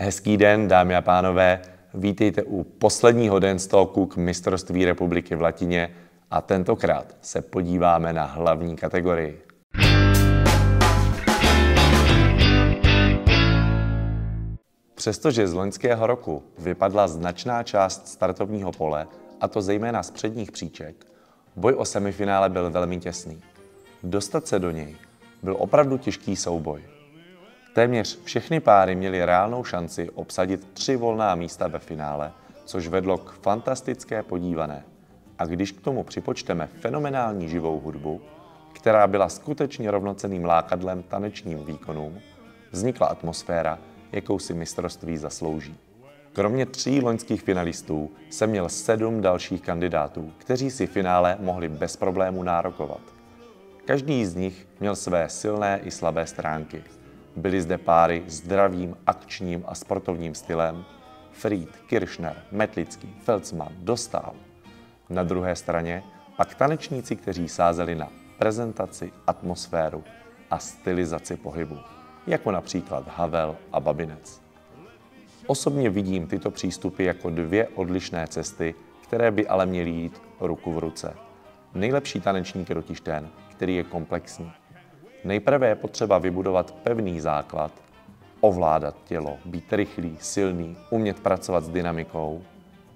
Hezký den, dámy a pánové, vítejte u posledního Dance Talku k mistrovství republiky v latině a tentokrát se podíváme na hlavní kategorii. Přestože z loňského roku vypadla značná část startovního pole, a to zejména z předních příček, boj o semifinále byl velmi těsný. Dostat se do něj byl opravdu těžký souboj. Téměř všechny páry měly reálnou šanci obsadit 3 volná místa ve finále, což vedlo k fantastické podívané. A když k tomu připočteme fenomenální živou hudbu, která byla skutečně rovnocenným lákadlem tanečním výkonům, vznikla atmosféra, jakou si mistrovství zaslouží. Kromě 3 loňských finalistů jsem měl 7 dalších kandidátů, kteří si finále mohli bez problému nárokovat. Každý z nich měl své silné i slabé stránky. Byly zde páry s zdravým, akčním a sportovním stylem: Fried, Kiršner, Metlický, Felsman, Dostál. Na druhé straně pak tanečníci, kteří sázeli na prezentaci, atmosféru a stylizaci pohybu, jako například Havel a Babinec. Osobně vidím tyto přístupy jako 2 odlišné cesty, které by ale měly jít ruku v ruce. Nejlepší tanečník je totiž ten, který je komplexní. Nejprve je potřeba vybudovat pevný základ, ovládat tělo, být rychlý, silný, umět pracovat s dynamikou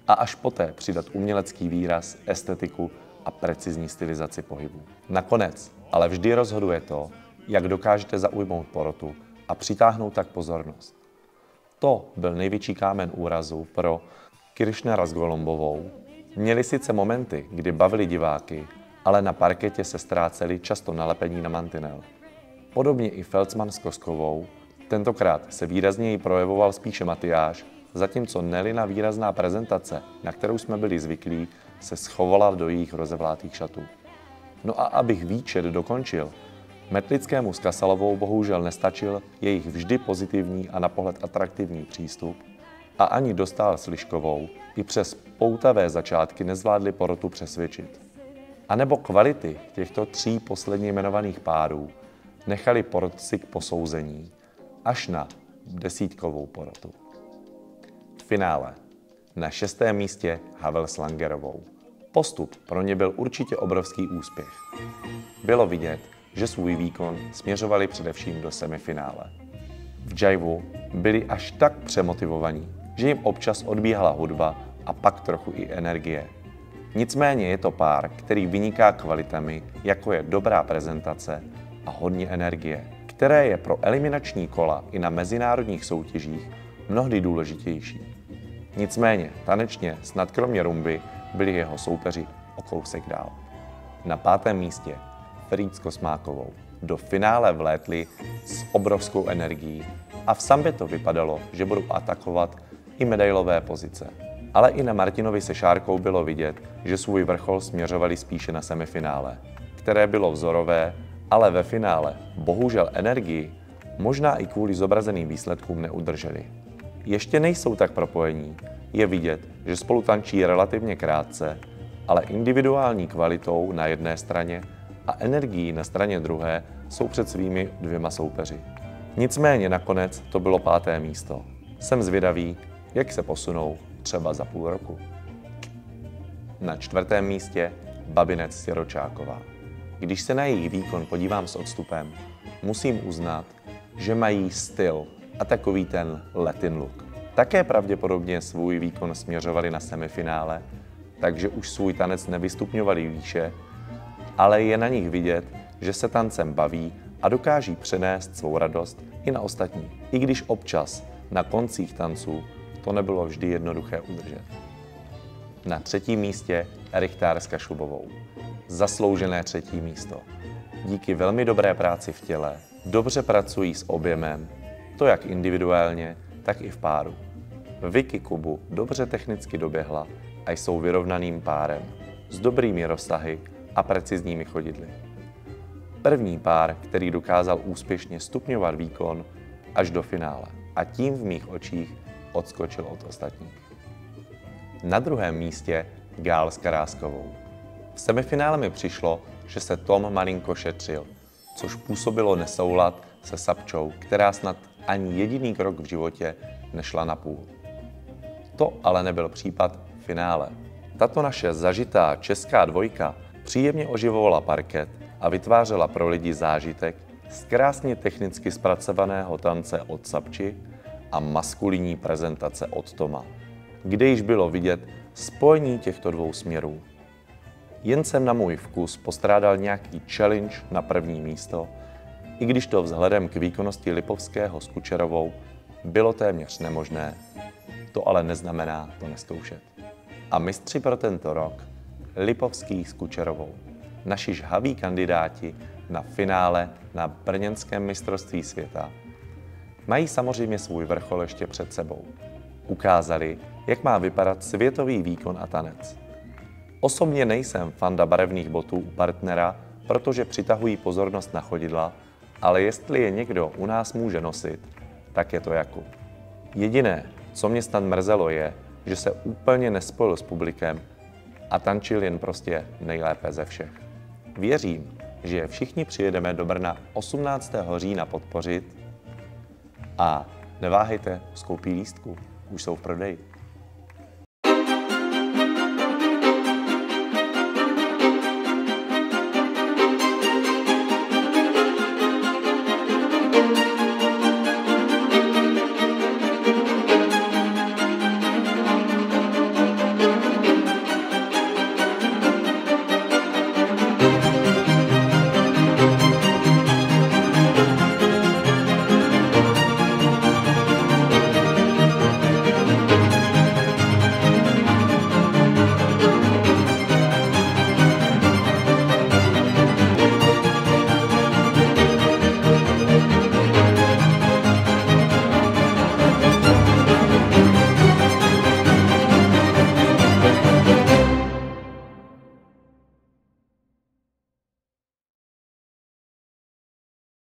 a až poté přidat umělecký výraz, estetiku a precizní stylizaci pohybu. Nakonec ale vždy rozhoduje to, jak dokážete zaujmout porotu a přitáhnout tak pozornost. To byl největší kámen úrazu pro Kiršnera s Golombovou. Měli sice momenty, kdy bavili diváky, ale na parketě se ztráceli často nalepení na mantinel. Podobně i Felsman s Koskovou, tentokrát se výrazněji projevoval spíše matyáž, zatímco Nelina výrazná prezentace, na kterou jsme byli zvyklí, se schovala do jejich rozevlátých šatů. No a abych výčet dokončil, Metlickému s Kasalovou bohužel nestačil jejich vždy pozitivní a na pohled atraktivní přístup a ani Dostál s Liškovou i přes poutavé začátky nezvládli porotu přesvědčit. A nebo kvality těchto 3 posledně jmenovaných párů nechali porotci k posouzení až na 10. porotu. V finále na 6. místě Havel s Langerovou. Postup pro ně byl určitě obrovský úspěch. Bylo vidět, že svůj výkon směřovali především do semifinále. V jivu byli až tak přemotivovaní, že jim občas odbíhala hudba a pak trochu i energie. Nicméně je to pár, který vyniká kvalitami, jako je dobrá prezentace a hodně energie, které je pro eliminační kola i na mezinárodních soutěžích mnohdy důležitější. Nicméně tanečně snad kromě rumby byli jeho soupeři o kousek dál. Na 5. místě Fried s Kosmákovou. Do finále vlétli s obrovskou energií a v sambě to vypadalo, že budou atakovat i medailové pozice. Ale i na Martinovi se Šárkou bylo vidět, že svůj vrchol směřovali spíše na semifinále, které bylo vzorové, ale ve finále bohužel energii možná i kvůli zobrazeným výsledkům neudrželi. Ještě nejsou tak propojení, je vidět, že spolu tančí relativně krátce, ale individuální kvalitou na jedné straně a energií na straně druhé jsou před svými 2 soupeři. Nicméně nakonec to bylo 5. místo. Jsem zvědavý, jak se posunou třeba za půl roku. Na 4. místě Babinec Siročáková. Když se na jejich výkon podívám s odstupem, musím uznat, že mají styl a takový ten Latin look. Také pravděpodobně svůj výkon směřovali na semifinále, takže už svůj tanec nevystupňovali výše, ale je na nich vidět, že se tancem baví a dokáží přenést svou radost i na ostatní. I když občas na koncích tanců to nebylo vždy jednoduché udržet. Na 3. místě Richtár s Kašubovou. Zasloužené 3. místo. Díky velmi dobré práci v těle dobře pracují s objemem, to jak individuálně, tak i v páru. Vicky Kubu dobře technicky doběhla a jsou vyrovnaným párem s dobrými rozsahy a precizními chodidly. První pár, který dokázal úspěšně stupňovat výkon až do finále a tím v mých očích odskočil od ostatních. Na 2. místě Gál s Karáskovou. V semifinále mi přišlo, že se Tom malinko šetřil, což působilo nesoulad se Sapčou, která snad ani jediný krok v životě nešla napůl. To ale nebyl případ v finále. Tato naše zažitá česká dvojka příjemně oživovala parket a vytvářela pro lidi zážitek z krásně technicky zpracovaného tance od Sapči a maskulinní prezentace od Toma, kde již bylo vidět spojení těchto dvou směrů. Jen jsem na můj vkus postrádal nějaký challenge na první místo, i když to vzhledem k výkonnosti Lipovského s Kučerovou bylo téměř nemožné, to ale neznamená to nezkoušet. A mistři pro tento rok, Lipovský s Kučerovou, naši žhaví kandidáti na finále na brněnském mistrovství světa, mají samozřejmě svůj vrchol ještě před sebou. Ukázali, jak má vypadat světový výkon a tanec. Osobně nejsem fanda barevných botů u partnera, protože přitahují pozornost na chodidla, ale jestli je někdo u nás může nosit, tak je to Jakub. Jediné, co mě snad mrzelo, je, že se úplně nespojil s publikem a tančil jen prostě nejlépe ze všech. Věřím, že je všichni přijedeme do Brna 18. října podpořit a neváhejte s koupí lístků, už jsou v prodeji.